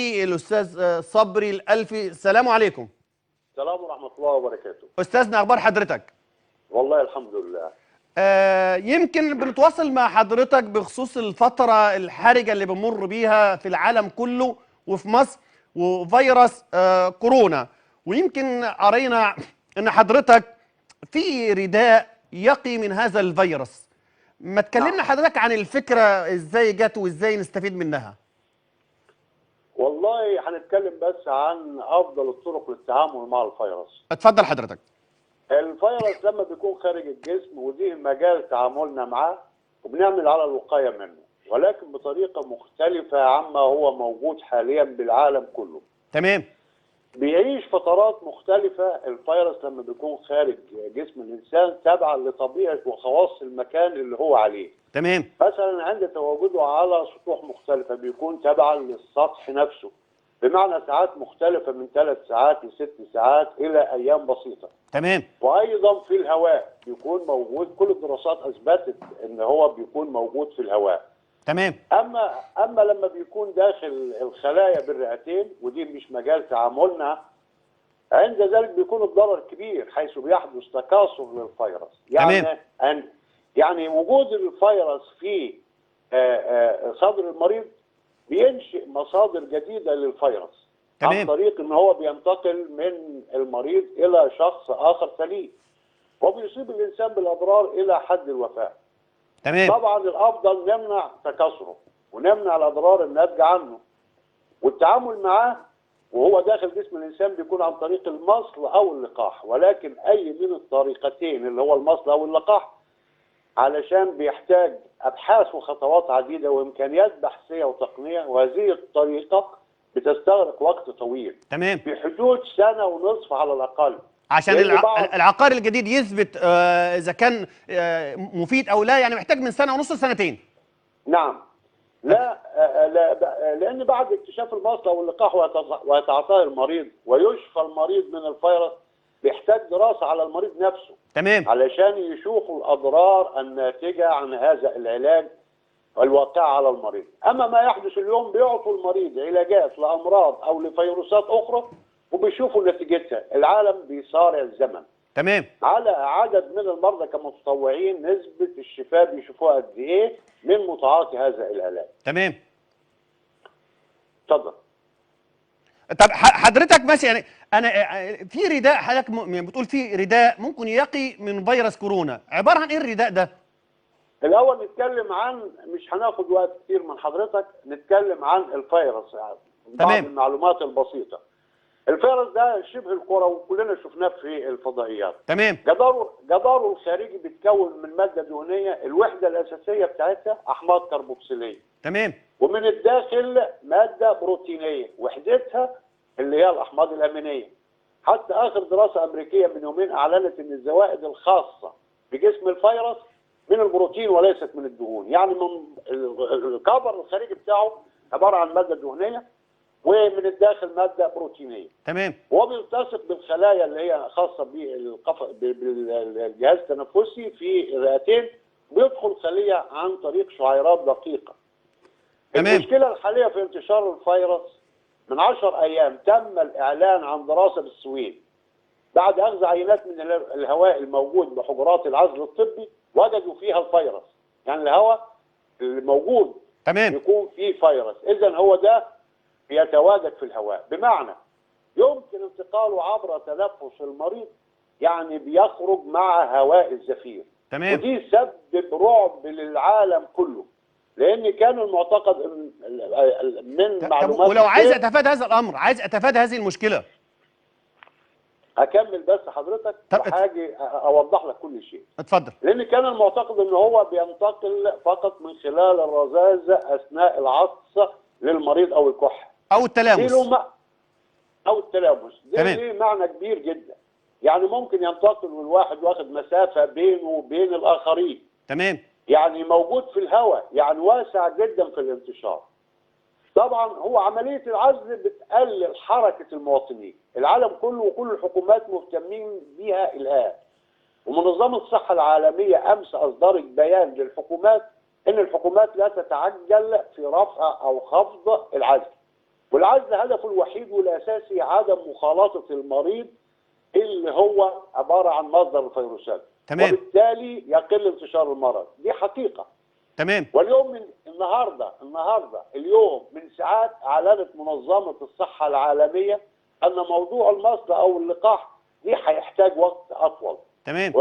الأستاذ صبري الألفي. السلام عليكم. السلام ورحمة الله وبركاته. أستاذنا، أخبار حضرتك؟ والله الحمد لله. يمكن بنتواصل مع حضرتك بخصوص الفترة الحرجة اللي بنمر بيها في العالم كله وفي مصر، وفيروس كورونا. ويمكن قرينا إن حضرتك في رداء يقي من هذا الفيروس. ما تكلمنا نعم. حضرتك عن الفكرة، إزاي جت وإزاي نستفيد منها؟ والله هنتكلم بس عن أفضل الطرق للتعامل مع الفيروس. اتفضل حضرتك. الفيروس لما بيكون خارج الجسم ودي مجال تعاملنا معاه وبنعمل على الوقاية منه، ولكن بطريقة مختلفة عما هو موجود حاليا بالعالم كله. تمام. بيعيش فترات مختلفة الفيروس لما بيكون خارج جسم الإنسان تابعا لطبيعة وخواص المكان اللي هو عليه. تمام. مثلا عند تواجده على سطوح مختلفة بيكون تبعا للسطح نفسه، بمعنى ساعات مختلفة من 3 ساعات ل6 ساعات إلى أيام بسيطة. تمام. وأيضا في الهواء بيكون موجود، كل الدراسات أثبتت إن هو بيكون موجود في الهواء. تمام. أما لما بيكون داخل الخلايا بالرئتين ودي مش مجال تعاملنا، عند ذلك بيكون الضرر كبير حيث بيحدث تكاثر للفيروس. يعني وجود الفيروس في صدر المريض بينشئ مصادر جديدة للفيروس. تمام. عن طريق ان هو بينتقل من المريض الى شخص اخر سليم وبيصيب الانسان بالاضرار الى حد الوفاة. تمام. طبعا الافضل نمنع تكاثره ونمنع الاضرار الناتجة عنه، والتعامل معاه وهو داخل جسم الانسان بيكون عن طريق المصل او اللقاح، ولكن اي من الطريقتين اللي هو المصل او اللقاح علشان بيحتاج ابحاث وخطوات عديده وامكانيات بحثيه وتقنيه، وهذه الطريقه بتستغرق وقت طويل. تمام. في حدود 1.5 سنة على الاقل، عشان العقار الجديد يثبت اذا كان مفيد او لا، يعني محتاج من سنه ونص لسنتين. نعم. لا, لان بعد اكتشاف المصل او اللقاح ويتعاطاه المريض ويشفى المريض من الفيروس بيحتاج دراسه على المريض نفسه. تمام. علشان يشوفوا الاضرار الناتجه عن هذا العلاج الواقع على المريض. اما ما يحدث اليوم بيعطوا المريض علاجات لامراض او لفيروسات اخرى وبيشوفوا نتيجتها. العالم بيصارع الزمن. تمام. على عدد من المرضى كمتطوعين نسبه الشفاء بيشوفوها قد ايه من متعاطي هذا العلاج. تمام. اتفضل. طب حضرتك ماشي، يعني انا في رداء حضرتك بتقول في رداء ممكن يقي من فيروس كورونا، عباره عن ايه الرداء ده؟ الاول نتكلم عن، مش هناخد وقت كتير من حضرتك، نتكلم عن الفيروس يعني. بعض المعلومات البسيطه. الفيروس ده شبه الكره وكلنا شفناه في الفضائيات. تمام. جداره الخارجي بيتكون من ماده دهنيه، الوحده الاساسيه بتاعتها احماض كربوكسيليه. تمام. ومن الداخل ماده بروتينيه وحدتها اللي هي الاحماض الامينيه. حتى اخر دراسه امريكيه من يومين اعلنت ان الزوائد الخاصه بجسم الفيروس من البروتين وليست من الدهون، يعني من الكفر الخارجي بتاعه عباره عن ماده دهنيه ومن الداخل ماده بروتينيه. تمام. وهو بيلتصق بالخلايا اللي هي خاصه بالجهاز التنفسي في الرئتين، بيدخل خليه عن طريق شعيرات دقيقه. تمام. المشكله الحاليه في انتشار الفيروس، من 10 ايام تم الاعلان عن دراسه بالسويد بعد اخذ عينات من الهواء الموجود بحجرات العزل الطبي وجدوا فيها الفيروس. يعني الهواء الموجود تمام يكون فيه فيروس، اذا هو ده بيتواجد في الهواء، بمعنى يمكن انتقاله عبر تنفس المريض، يعني بيخرج مع هواء الزفير. تمام. ودي سبب رعب للعالم كله، لان كان المعتقد من معلومات. ولو عايز اتفادى هذا الامر، عايز اتفادى هذه المشكله، اكمل بس حضرتك وحاجه اوضح لك كل شيء. اتفضل. لان كان المعتقد ان هو بينتقل فقط من خلال الرذاذ اثناء العطس للمريض او الكحه او التلامس. او التلامس. تمام. ليه معنى كبير جدا. يعني ممكن ينتقل والواحد واخد مسافه بينه وبين الاخرين. تمام. يعني موجود في الهواء، يعني واسع جدا في الانتشار. طبعا هو عمليه العزل بتقلل حركه المواطنين، العالم كله وكل الحكومات مهتمين بيها الان. ومنظمه الصحه العالميه امس اصدرت بيان للحكومات ان الحكومات لا تتعجل في رفع او خفض العزل. والعزل هدفه الوحيد والاساسي عدم مخالطه المريض اللي هو عباره عن مصدر الفيروسات. تمام. وبالتالي يقل انتشار المرض، دي حقيقه. تمام. واليوم من النهارده اليوم من ساعات اعلنت منظمه الصحه العالميه ان موضوع المصل او اللقاح دي هيحتاج وقت اطول. تمام.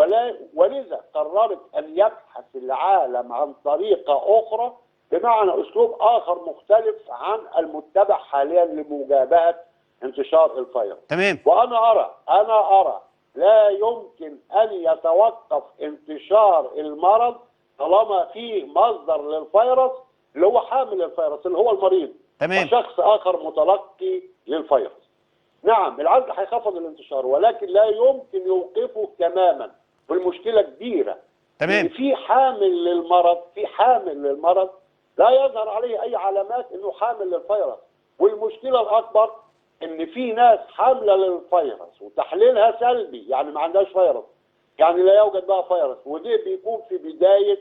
ولذا قررت ان يبحث العالم عن طريقه اخرى، بمعنى اسلوب اخر مختلف عن المتبع حاليا لمجابهه انتشار الفيروس. تمام. وانا ارى لا يمكن ان يتوقف انتشار المرض طالما فيه مصدر للفيروس اللي هو حامل الفيروس اللي هو المريض. تمام. وشخص اخر متلقي للفيروس. نعم العزل هيخفض الانتشار ولكن لا يمكن يوقفه تماما، والمشكله كبيره. تمام. في حامل للمرض لا يظهر عليه اي علامات انه حامل للفيروس، والمشكله الاكبر ان في ناس حامله للفيروس وتحليلها سلبي، يعني ما عندهاش فيروس، يعني لا يوجد بقى فيروس، ودي بيكون في بدايه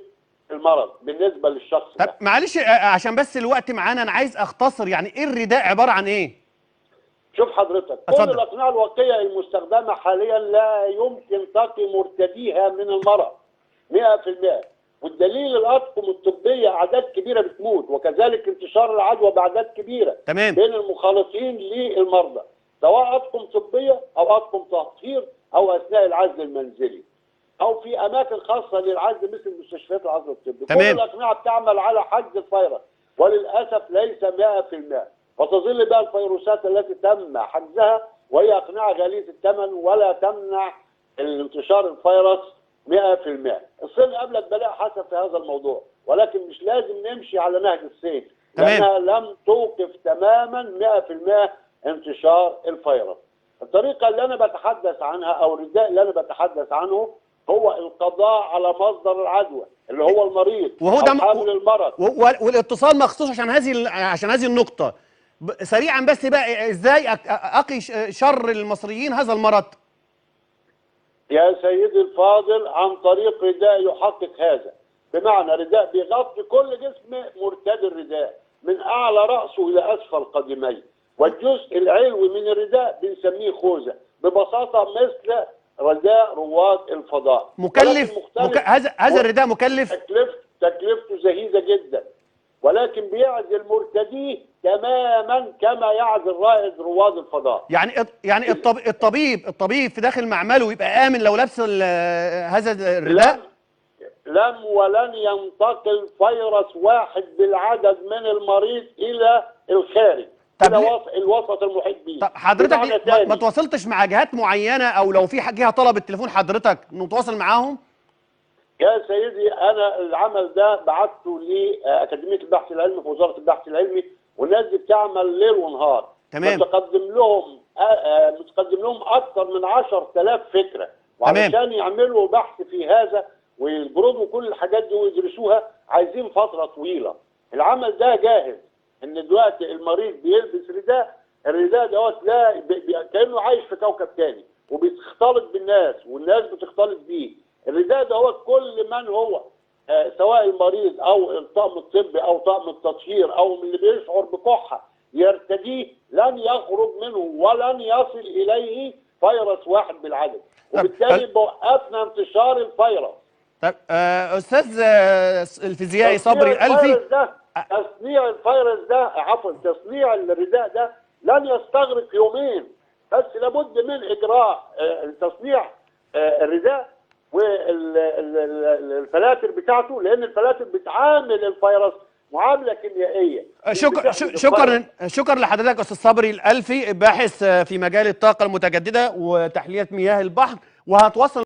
المرض بالنسبه للشخص طب ده. معلش عشان بس الوقت معانا، انا عايز اختصر يعني ايه الرداء عباره عن ايه؟ شوف حضرتك، اتفضل. كل الاقنعه الوقائيه المستخدمه حاليا لا يمكن تقي مرتديها من المرض 100%، والدليل الاطقم الطبيه اعداد كبيره بتموت، وكذلك انتشار العدوى باعداد كبيره تمام. بين المخالطين للمرضى، سواء اطقم طبيه او اطقم تطهير او اثناء العزل المنزلي او في اماكن خاصه للعزل مثل مستشفيات العزل الطبي. تمام. كل الاقنعه بتعمل على حجز الفيروس، وللاسف ليس 100%، وتظل بقى الفيروسات التي تم حجزها وهي اقنعه غاليه الثمن ولا تمنع انتشار الفيروس 100%. الصين قبلت بلاء حسن في هذا الموضوع، ولكن مش لازم نمشي على نهج الصين لانها لم توقف تماما 100% انتشار الفيروس. الطريقه اللي انا بتحدث عنها او الرداء اللي انا بتحدث عنه هو القضاء على مصدر العدوى اللي هو المريض وهو أو ده حامل المرض. والاتصال مخصوص عشان هذه النقطة. سريعا بس بقى، ازاي اقي شر المصريين هذا المرض؟ يا سيدي الفاضل عن طريق رداء يحقق هذا، بمعنى رداء بيغطي كل جسم مرتدي الرداء من اعلى راسه الى اسفل قدميه، والجزء العلوي من الرداء بنسميه خوذه، ببساطه مثل رداء رواد الفضاء. مكلف؟ هذا الرداء مكلف؟ تكلفته زهيده جدا، ولكن بيعزل مرتديه تماما كما يعزل رائد رواد الفضاء. يعني الطبيب في داخل معمله يبقى امن لو لبس هذا الرداء؟ لم ولن ينتقل فيروس واحد بالعدد من المريض الى الخارج، الى الوسط المحيط به. طب حضرتك ما تواصلتش مع جهات معينه، او لو في جهه طلبت تليفون حضرتك نتواصل معاهم؟ يا سيدي انا العمل ده بعته لاكاديميه البحث العلمي في وزاره البحث العلمي، والناس دي بتعمل ليل ونهار. تمام. متقدم لهم اكثر من 10,000 فكره، وعشان يعملوا بحث في هذا ويبردوا كل الحاجات دي ويدرسوها عايزين فتره طويله. العمل ده جاهز، ان دلوقتي المريض بيلبس رداء، الرداء دوت لا كانه عايش في كوكب تاني وبيختلط بالناس والناس بتختلط بيه. الرداء دوت كل من هو سواء المريض او الطاقم الطبي او طاقم التطهير او من اللي بيشعر بكحه يرتديه لن يخرج منه ولن يصل اليه فيروس واحد بالعدد، وبالتالي وقفنا انتشار الفيروس. طب استاذ الفيزيائي صبري الألفي، تصنيع الفيروس ده تصنيع الرداء ده لن يستغرق يومين، بس لابد من اجراء تصنيع الرداء والفلاتر بتاعته، لان الفلاتر بتعامل الفيروس معامله كيميائيه. شكرا لحضرتك استاذ صبري الألفي، باحث في مجال الطاقه المتجدده وتحليه مياه البحر، وهتواصل